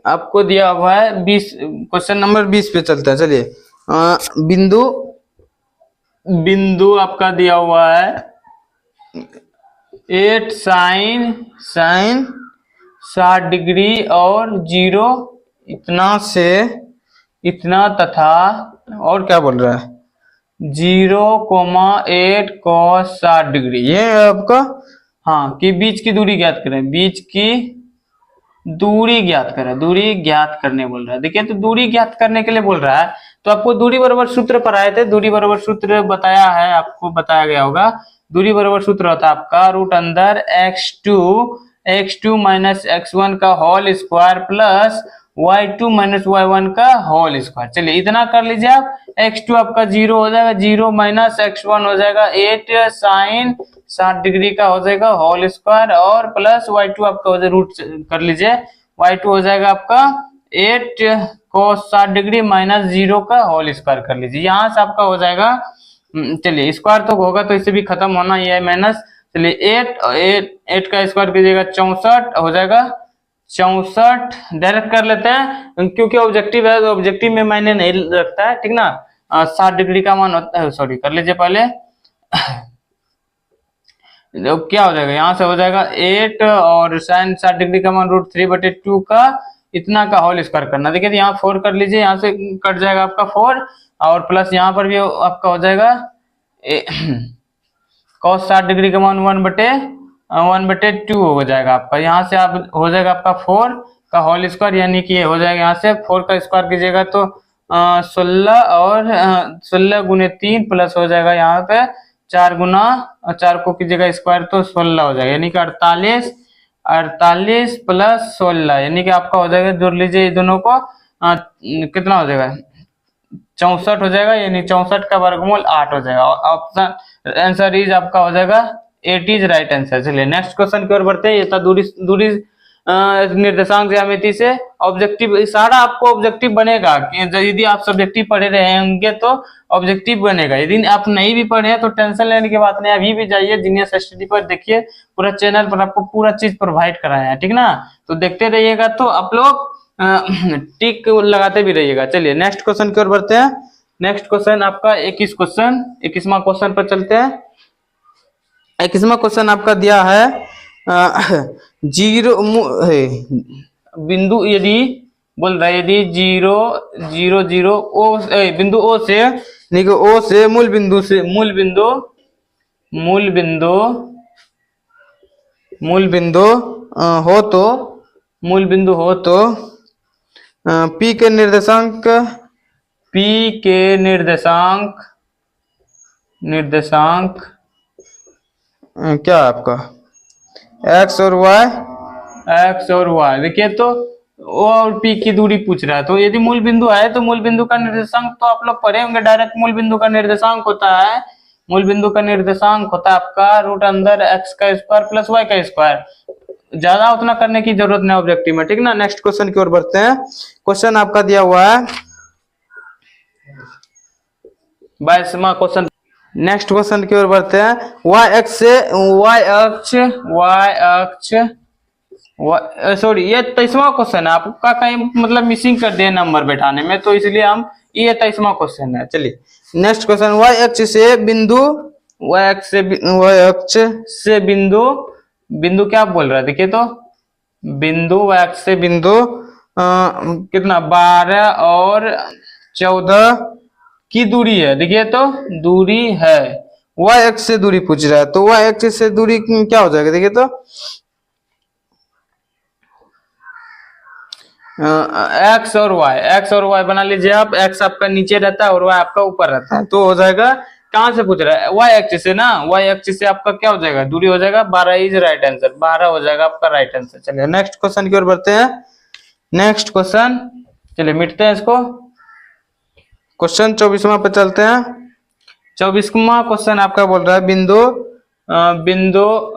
S1: आपको दिया हुआ है 20, क्वेश्चन नंबर 20 पे चलता है। चलिए बिंदु आपका दिया हुआ है 8 साइन 60 डिग्री और 0 इतना से इतना तथा, और क्या बोल रहा है 0,8 cos 60 डिग्री, ये है आपका। हाँ कि बीच की दूरी ज्ञात करें, बीच की दूरी ज्ञात करें, दूरी ज्ञात करने बोल रहा है। देखिए तो दूरी ज्ञात करने के लिए बोल रहा है, तो आपको दूरी बराबर सूत्र पर आए थे, दूरी बराबर सूत्र बताया है, आपको बताया गया होगा। दूरी बराबर सूत्र होता है आपका रूट अंदर x2 माइनस x1 का whole square plus y2 minus y1 का होल स्क्वायर। चलिए इतना कर लीजिए आप। x2 आपका 0 हो जाएगा, 0 माइनस x1 हो जाएगा 8 साइन 60 डिग्री का हो जाएगा होल स्क्वायर, और प्लस y2 आपका हो जाएगा रूट कर लीजिए, y2 हो जाएगा आपका 8 cos 60 डिग्री माइनस 0 का होल स्क्वायर कर लीजिए। यहाँ से आपका हो जाएगा, चलिए स्क्वायर तो होगा तो इससे भी खत्म होना ही है माइनस। चलिए 8 का स्क्वायर कीजिएगा 64 हो जाएगा, 64 डायरेक्ट कर लेते हैं क्योंकि ऑब्जेक्टिव है तो ऑब्जेक्टिव में मायने नहीं रखता है, ठीक ना। 60 डिग्री का मान होता है, सॉरी कर लीजिए पहले। क्या हो जाएगा, यहाँ से हो जाएगा 8 और साइन 60 डिग्री का मान √3/2 का इतना का होल स्क्वायर करना। देखिए यहाँ 4 कर लीजिए, यहाँ से कट जाएगा आपका 4, और प्लस यहाँ पर भी आपका हो जाएगा cos 60 डिग्री का मान 1/2 हो जाएगा आपका। यहाँ से आप हो जाएगा आपका 4 का होल स्क्वायर, यानी कि ये हो जाएगा यहाँ से 4 का स्क्वायर कीजिएगा तो 16, और 16 गुने 3 प्लस हो जाएगा यहाँ पे 4 गुना 4 को कीजिएगा स्क्वायर तो 16 हो जाएगा, यानी कि 48 प्लस 16, यानी कि आपका हो जाएगा, जोड़ लीजिए दोनों को, कितना हो जाएगा 64 हो जाएगा, यानी 64 का वर्गमूल 8 हो जाएगा। ऑप्शन आंसर इज आपका हो जाएगा 8 इज राइट आंसर। चलिए नेक्स्ट क्वेश्चन की ओर बढ़ते हैं। ये था दूरी निर्देशांक ज्यामिति से ऑब्जेक्टिव, सारा आपको ऑब्जेक्टिव बनेगा। यदि आप सब्जेक्टिव पढ़े रहे होंगे तो ऑब्जेक्टिव बनेगा, यदि आप नहीं भी पढ़े हैं तो टेंशन लेने की बात नहीं, अभी भी जाइए जीनियस स्टडी पर, देखिए पूरा चैनल पर आपको पूरा चीज प्रोवाइड कराया है, ठीक ना। तो देखते रहिएगा तो आप लोग टिक लगाते भी रहिएगा। चलिए नेक्स्ट क्वेश्चन की ओर बढ़ते हैं। नेक्स्ट क्वेश्चन आपका 21वां क्वेश्चन पर चलते हैं। 21वां क्वेश्चन आपका दिया है जीरो बिंदु, यदि बोल रहा है यदि 0 0 ओ बिंदु ओ से मूल बिंदु हो तो P के निर्देशांक क्या है आपका x और y। देखिए तो O और P की दूरी पूछ रहा है, तो यदि मूल बिंदु है तो मूल बिंदु का निर्देशांक तो आप लोग पढ़े होंगे, डायरेक्ट मूल बिंदु का निर्देशांक होता है आपका रूट अंदर x का स्क्वायर प्लस y का स्क्वायर। ज्यादा उतना करने की जरूरत नहीं ऑब्जेक्टिव में, ठीक ना। नेक्स्ट क्वेश्चन की ओर बढ़ते हैं। क्वेश्चन आपका दिया हुआ है 22वां क्वेश्चन। नेक्स्ट क्वेश्चन की ओर बढ़ते हैं। y अक्ष सॉरी ये 23वां क्वेश्चन है, आपका कहीं मतलब मिसिंग कर दिए नंबर बैठाने में, तो इसलिए हम ये 23वां क्वेश्चन है। चलिए नेक्स्ट क्वेश्चन, y अक्ष से बिंदु क्या बोल रहा है, देखिए तो बिंदु y अक्ष से बिंदु कितना 12 और 14 की दूरी है। देखिए तो दूरी है, y अक्ष से दूरी पूछ रहा है, तो y अक्ष से दूरी क्या हो जाएगा, देखिए तो x और y बना लीजिए आप। x आपका नीचे रहता है और y आपका ऊपर रहता है, तो हो जाएगा, कहां से पूछ रहा है, y एक्सिस से ना, y एक्सिस से आपका क्या हो जाएगा, दूरी हो जाएगा 12 इज राइट आंसर, 12 हो जाएगा आपका राइट आंसर। चलिए नेक्स्ट क्वेश्चन की ओर बढ़ते हैं। नेक्स्ट क्वेश्चन, चलिए मिटते हैं इसको। क्वेश्चन 24वां पे चलते हैं। 24वां क्वेश्चन आपका बोल रहा है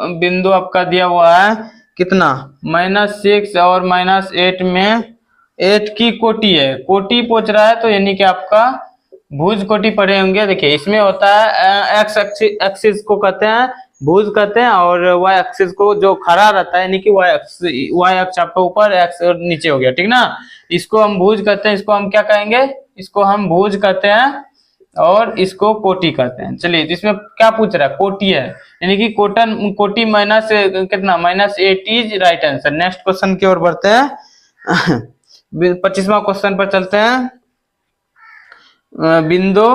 S1: बिंदु आपका दिया हुआ है कितना, -6 और -8 में 8 की कोटि है, कोटि पूछ रहा है, तो यानी कि आपका भुज कोटि पढ़े होंगे। देखिए इसमें होता है एक्स एक्सिस को कहते हैं भुज कहते हैं, और वाई एक्सिस को जो खड़ा रहता है यानी कि वाई अक्ष आपका ऊपर, एक्स नीचे हो गया, ठीक ना। इसको हम भुज कहते हैं, इसको हम क्या कहेंगे, इसको हम भुज कहते हैं और इसको कोटि कहते हैं। चलिए इसमें क्या पूछ रहा है, कोटि है, यानी कि कोटि माइनस कितना, -8 is right answer. Next question की ओर बढ़ते हैं। 25वां क्वेश्चन पर चलते हैं। बिंदु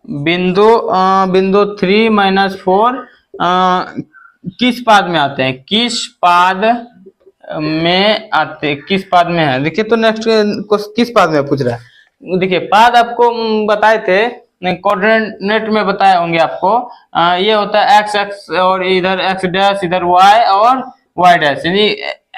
S1: 3 - 4 किस पाद में आते हैं, किस पाद में है, देखिए तो नेक्स्ट किस पाद में पूछ रहा है। देखिए पाद आपको बताए थे, कोऑर्डिनेट में बताए होंगे आपको। ये होता है x और इधर x डैश, इधर y और वाई डैश, यानी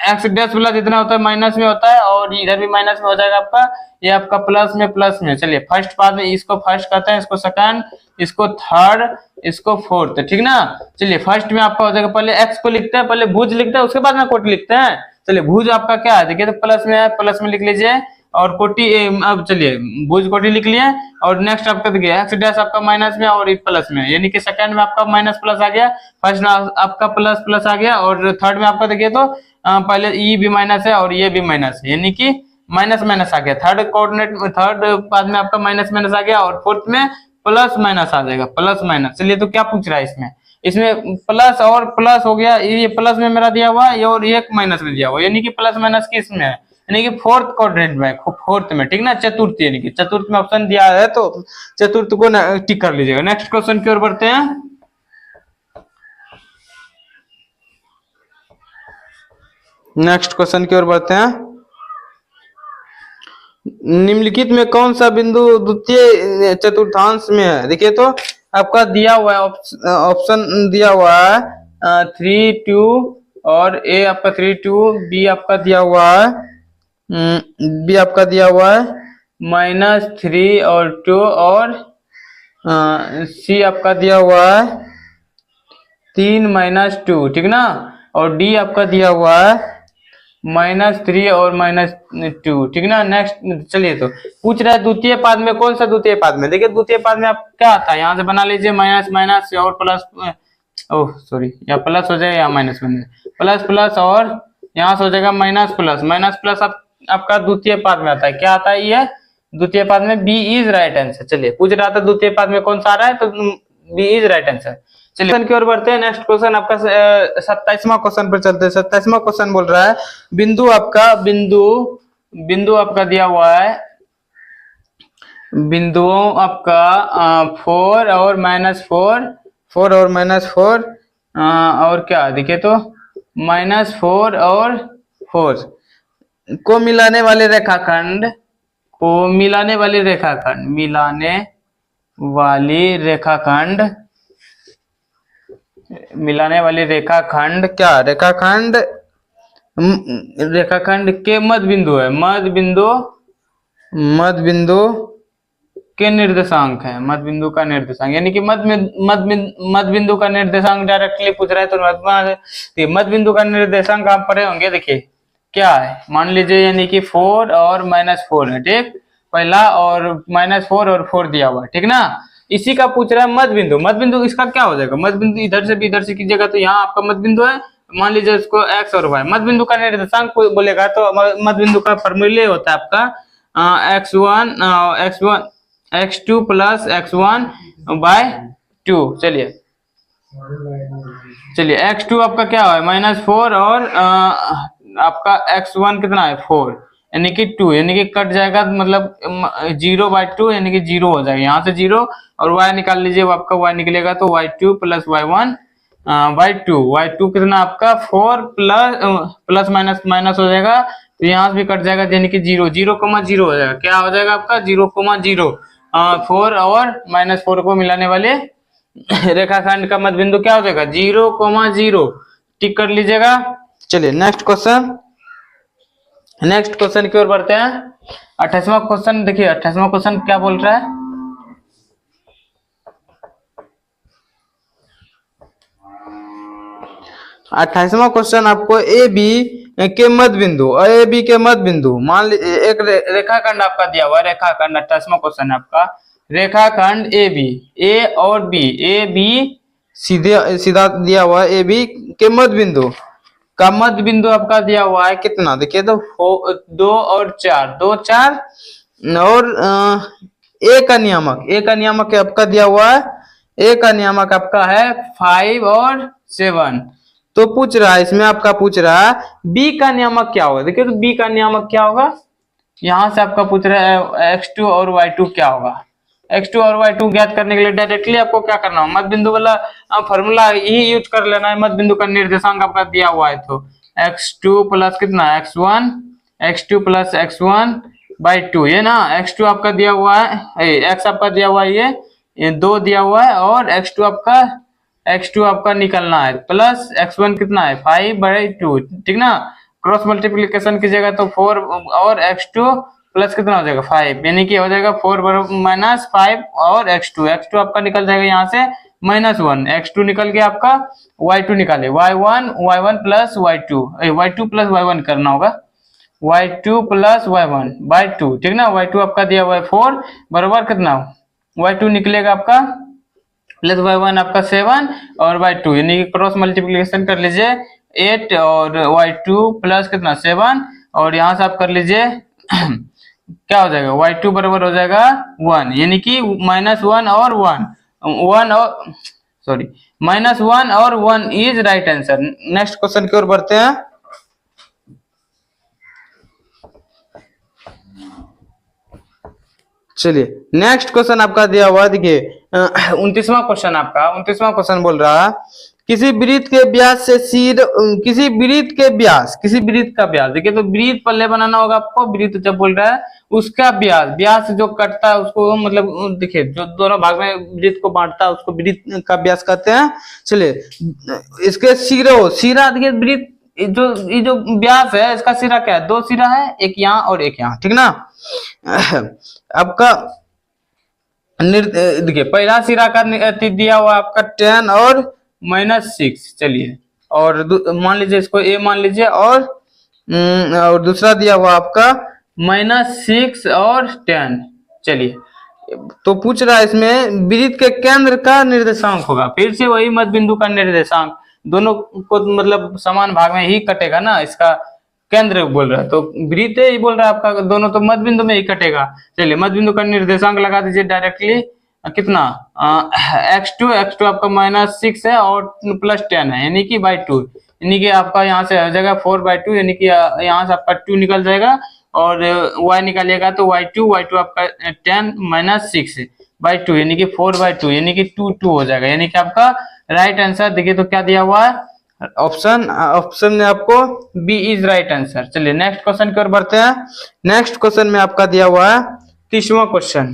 S1: एक्स डैश प्लस इतना होता है माइनस में होता है, और इधर भी माइनस में हो जाएगा आपका, ये आपका प्लस में। चलिए फर्स्ट पार्ट में इसको फर्स्ट कहते हैं, इसको सेकंड, इसको थर्ड, इसको फोर्थ, ठीक ना। चलिए फर्स्ट में आपका हो जाएगा, पहले एक्स को लिखते हैं, पहले भुज लिखते हैं, उसके बाद में कोटि लिखते हैं। चलिए भुज आपका क्या है, देखिए तो प्लस में है, प्लस में लिख लीजिए, और कोटि अब चलिए भुज कोटि लिख लिए, और नेक्स्ट आपका देखिए एक्स डैश आपका माइनस में और प्लस में, यानी कि सेकंड में आपका माइनस प्लस आ गया, फर्स्ट में आपका प्लस प्लस आ गया, और थर्ड में आपका देखिए तो पहले ई भी माइनस है और ये भी माइनस है, यानी कि माइनस माइनस आ गया, थर्ड कोऑर्डिनेट में थर्ड पाद में आपका माइनस माइनस आ गया, और फोर्थ में प्लस माइनस आ जाएगा, प्लस माइनस। चलिए तो क्या पूछ रहा है इसमें, इसमें प्लस और प्लस हो गया, ये प्लस में मेरा दिया हुआ है और ये माइनस में दिया हुआ है, यानी कि प्लस माइनस किस में है, यानी कि फोर्थ कोऑर्डिनेट में, फोर्थ में, ठीक ना, चतुर्थ, यानी कि चतुर्थ में ऑप्शन दिया है, तो चतुर्थ को टिक कर लीजिएगा। नेक्स्ट क्वेश्चन की ओर बढ़ते हैं। नेक्स्ट क्वेश्चन की ओर बढ़ते हैं। निम्नलिखित में कौन सा बिंदु द्वितीय चतुर्थांश में है, देखिए तो आपका दिया हुआ है, ऑप्शन दिया हुआ है 3 2, और ए आपका 3 2, बी आपका दिया हुआ है बी आपका दिया हुआ है -3 और 2, और सी आपका दिया हुआ है 3 -2, ठीक ना, और डी आपका दिया हुआ है -3 और -2, ठीक ना। नेक्स्ट चलिए तो पूछ रहा है द्वितीय पाद में कौन सा द्वितीय पाद में, देखिए द्वितीय पाद में आप क्या आता है, यहाँ से बना लीजिए माइनस माइनस और प्लस, ओह सॉरी, या प्लस हो जाए या माइनस बने, प्लस प्लस, और यहाँ से हो जाएगा माइनस प्लस, माइनस प्लस आपका द्वितीय पाद में आता है, क्या आता है ये द्वितीय पाद में, बी इज राइट आंसर। चलिए पूछ रहा था द्वितीय पाद में कौन सा आ रहा है, तो बी इज राइट आंसर। चलिए क्वेश्चन की ओर बढ़ते हैं। नेक्स्ट क्वेश्चन आपका 27वां क्वेश्चन पर चलते हैं। 27वां क्वेश्चन बोल रहा है बिंदु आपका दिया हुआ है, बिंदुओं आपका 4 और -4, 4 और -4, और क्या देखिए तो -4 और 4 को मिलाने वाले रेखाखंड, मिलाने वाली रेखाखंड क्या, रेखाखंड के मध्य बिंदु है, मध्य बिंदु के निर्देशांक है, मध्य बिंदु का निर्देशांक, यानी कि मध्य बिंदु का निर्देशांक डायरेक्टली पूछ रहा है, तो मध्य बिंदु का निर्देशांक आप पढ़े होंगे, देखिए क्या है, मान लीजिए यानी कि 4 और -4 है, ठीक, पहला, और -4 और 4 दिया हुआ है, ठीक ना। इसी का पूछ रहा है मध्य बिंदु इसका क्या हो जाएगा, मध्य बिंदु इधर से भी इधर से कीजिएगा, तो यहाँ आपका मध्य बिंदु है, मान लीजिए इसको x और y, मध्य बिंदु का निर्देशांक बोलेगा तो मध्य बिंदु का फॉर्मूला होता है आपका x2 प्लस x1/2। चलिए x2 आपका क्या है -4, और आपका x1 कितना है 4, यानी कि 2, यानी कि कट जाएगा, मतलब 0/2, यानी कि 0 हो जाएगा, यहाँ से 0, और y निकाल लीजिए, आपका y निकलेगा तो y2 प्लस y1/2 कितना आपका 4 प्लस माइनस हो जाएगा, तो यहाँ से भी कट जाएगा, यानी कि 0 0,0 हो जाएगा, क्या हो जाएगा आपका 0,0, 4 और -4 को मिलाने वाले रेखाखंड का मध्य बिंदु क्या हो जाएगा 0,0, टिक कर लीजिएगा। चलिए नेक्स्ट क्वेश्चन की ओर बढ़ते हैं। 28वां क्वेश्चन देखिए, 28वां क्वेश्चन क्या बोल रहा है, अट्ठाईसवां क्वेश्चन आपको ए बी के मध्य बिंदु, मान लीजिए एक रेखाखंड आपका दिया हुआ है, रेखाखंड 28वां क्वेश्चन है आपका, रेखाखंड ए बी, ए और बी सीधा दिया हुआ है, ए बी के मध्य बिंदु का मध्य बिंदु आपका दिया हुआ है कितना, देखिए तो 2 और 4, 2 4, और ए का नियामक आपका दिया हुआ है, ए का नियामक आपका है 5 और 7, तो पूछ रहा है इसमें आपका पूछ रहा है बी का नियामक क्या होगा, देखिए तो बी का नियामक क्या होगा, यहां से आपका पूछ रहा है x2 और y2 क्या होगा, x2 और y2 ज्ञात करने के लिए डायरेक्टली आपको क्या करना है, मध्य बिंदु वाला फॉर्मूला ही यूज कर लेना है, मध्य बिंदु का निर्देशांक आपका दिया हुआ है, तो x2 प्लस कितना x2 प्लस x1/2, ये ना, x2 आपका दिया हुआ है, x आपका दिया हुआ है, ये 2 दिया हुआ है, और x2 आपका x2 आपका निकलना है, प्लस x1 कितना है 5/2, ठीक ना। क्रॉस मल्टीप्लीकेशन कीजिएगा तो 4 और x2 प्लस कितना हो जाएगा 5, यानी कि हो जाएगा 4 माइनस 5 और x2 आपका निकल जाएगा यहाँ से -1, x2 निकल गया आपका, y2 निकाले y1 plus y2 plus y1 करना होगा, y2 प्लस y1/2, ठीक ना। y2 आपका दिया हुआ है 4 बराबर कितना y2 निकलेगा आपका प्लस y1 आपका 7 और y2, यानी कि क्रॉस मल्टीप्लीकेशन कर लीजिए 8 और y2 प्लस कितना 7, और यहाँ से आप कर लीजिए क्या हो जाएगा y2 बराबर हो जाएगा 1, यानी कि -1 और 1 और सॉरी -1 और 1 is right answer. Next question की ओर बढ़ते हैं। चलिए नेक्स्ट क्वेश्चन आपका दिया हुआ, देखिए 29वां क्वेश्चन आपका, 29वां क्वेश्चन बोल रहा है किसी वृत्त के व्यास से किसी वृत्त का व्यास, देखिए तो वृत्त पल्ले बनाना होगा आपको, वृत्त जब बोल रहा है उसका व्यास जो कटता है उसको, मतलब देखिए जो दोनों भाग में वृत्त को बांटता है उसको वृत्त का व्यास कहते हैं। चलिए इसके सिरा देखिए वृत्त ये जो व्यास है इसका सिरा क्या है, 2 सिरा है, एक यहाँ और एक यहाँ, ठीक ना। आपका देखिए पहला सिरा का दिया हुआ आपका 10 और -6, चलिए और मान लीजिए इसको a मान लीजिए, और दूसरा दिया हुआ आपका -6 और 10। चलिए तो पूछ रहा है इसमें वृत्त के केंद्र का निर्देशांक होगा, फिर से वही मध्य बिंदु का निर्देशांक, दोनों को मतलब समान भाग में ही कटेगा ना, इसका केंद्र बोल रहा है तो वृत्त ही बोल रहा है आपका, दोनों तो मध्य बिंदु में ही कटेगा। चलिए मध्य बिंदु का निर्देशांक लगा दीजिए डायरेक्टली, कितना x2 आपका -6 है और प्लस 10 है, यानी कि /2, यानी कि आपका यहाँ से हो जाएगा 4/2, यानी कि यहाँ से आपका 2 निकल जाएगा, और y निकालिएगा तो y2 आपका 10 -6/2, यानी कि 4/2, यानी कि 2 हो जाएगा, यानी कि आपका राइट आंसर देखिए तो क्या दिया हुआ है, ऑप्शन में आपको बी इज राइट आंसर। चलिए नेक्स्ट क्वेश्चन की ओर बढ़ते हैं। नेक्स्ट क्वेश्चन में आपका दिया हुआ है 30वां क्वेश्चन।